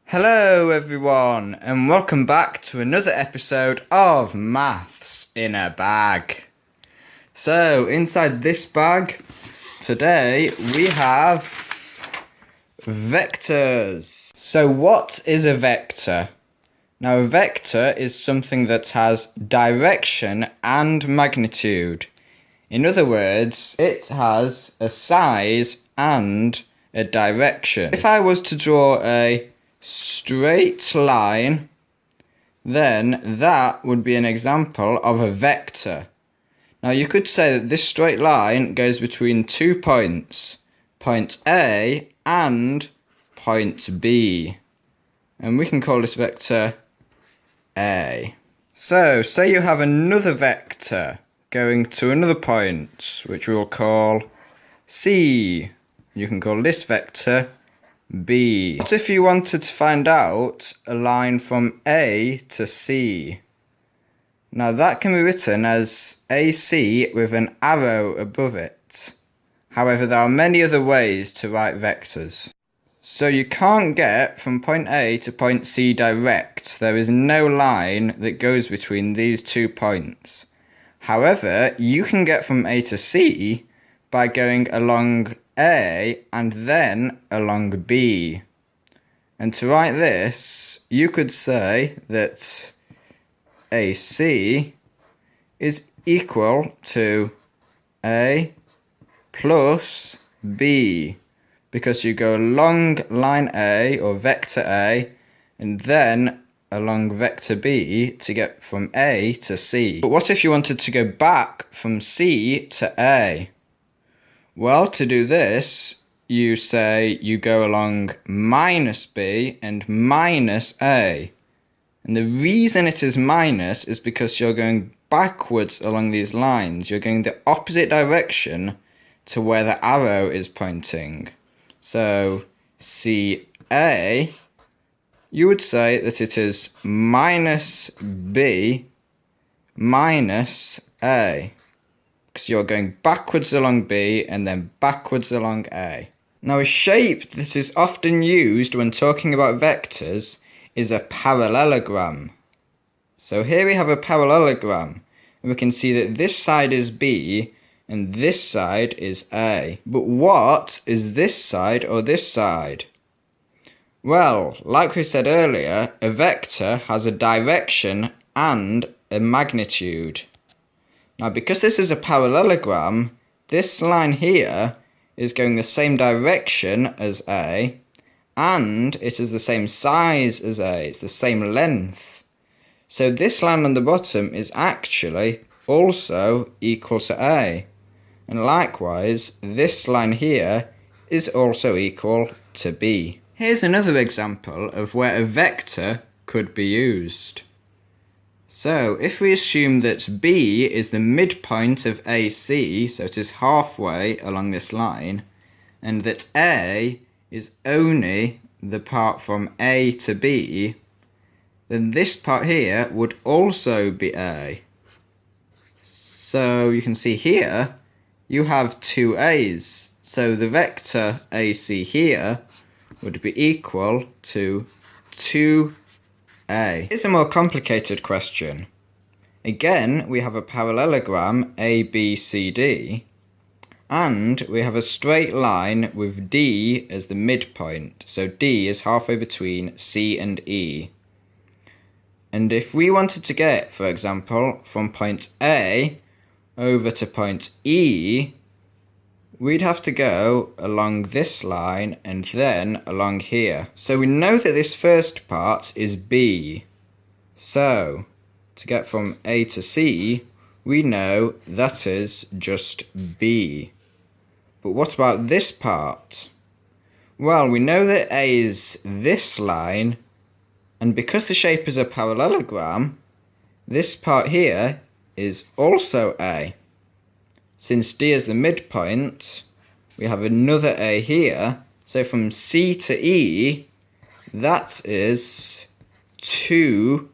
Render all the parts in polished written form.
Hello everyone and welcome back to another episode of Maths in a Bag. So inside this bag today we have vectors. So what is a vector? Now a vector is something that has direction and magnitude. In other words, it has a size and a direction. If I was to draw a straight line, then that would be an example of a vector. Now you could say that this straight line goes between 2 points, point A and point B, and we can call this vector A. So say you have another vector going to another point, which we'll call C. You can call this vector B. What if you wanted to find out a line from A to C? Now that can be written as AC with an arrow above it. However, there are many other ways to write vectors. So you can't get from point A to point C direct. There is no line that goes between these 2 points. However, you can get from A to C by going along A and then along B. And to write this, you could say that AC is equal to A plus B, because you go along line A or vector A and then along vector B to get from A to C. But what if you wanted to go back from C to A? Well, to do this, you say you go along minus B and minus A. And the reason it is minus is because you're going backwards along these lines. You're going the opposite direction to where the arrow is pointing. So, CA, you would say that it is minus B minus A, because you're going backwards along B and then backwards along A. Now a shape that is often used when talking about vectors is a parallelogram. So here we have a parallelogram, and we can see that this side is B and this side is A. But what is this side or this side? Well, like we said earlier, a vector has a direction and a magnitude. Now, because this is a parallelogram, this line here is going the same direction as A, and it is the same size as A, it's the same length. So this line on the bottom is actually also equal to A. And likewise, this line here is also equal to B. Here's another example of where a vector could be used. So, if we assume that B is the midpoint of AC, so it is halfway along this line, and that A is only the part from A to B, then this part here would also be A. So, you can see here, you have 2 A's. So, the vector AC here would be equal to 2A. Here's a more complicated question. Again, we have a parallelogram ABCD, and we have a straight line with D as the midpoint. So D is halfway between C and E. And if we wanted to get, for example, from point A over to point E, we'd have to go along this line and then along here. So we know that this first part is B. So, to get from A to C, we know that is just B. But what about this part? Well, we know that A is this line, and because the shape is a parallelogram, this part here is also A. Since D is the midpoint, we have another A here, so from C to E, that is 2A.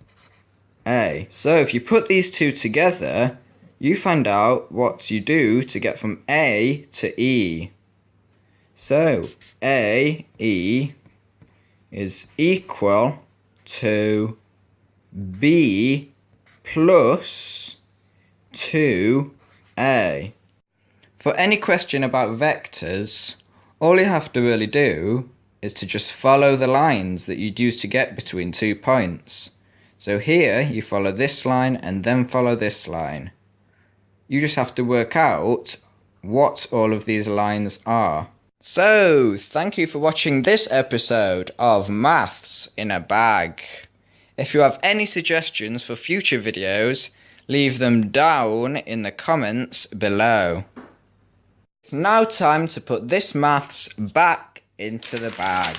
So if you put these two together, you find out what you do to get from A to E. So AE is equal to b plus 2a. For any question about vectors, all you have to really do is to just follow the lines that you'd use to get between 2 points. So here you follow this line and then follow this line. You just have to work out what all of these lines are. So, thank you for watching this episode of Maths in a Bag. If you have any suggestions for future videos, leave them down in the comments below. It's now time to put this maths back into the bag.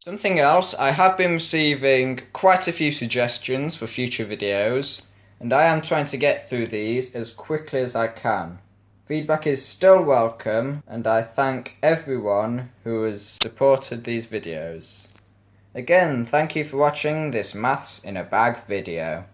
Something else, I have been receiving quite a few suggestions for future videos, and I am trying to get through these as quickly as I can. Feedback is still welcome, and I thank everyone who has supported these videos. Again, thank you for watching this Maths in a Bag video.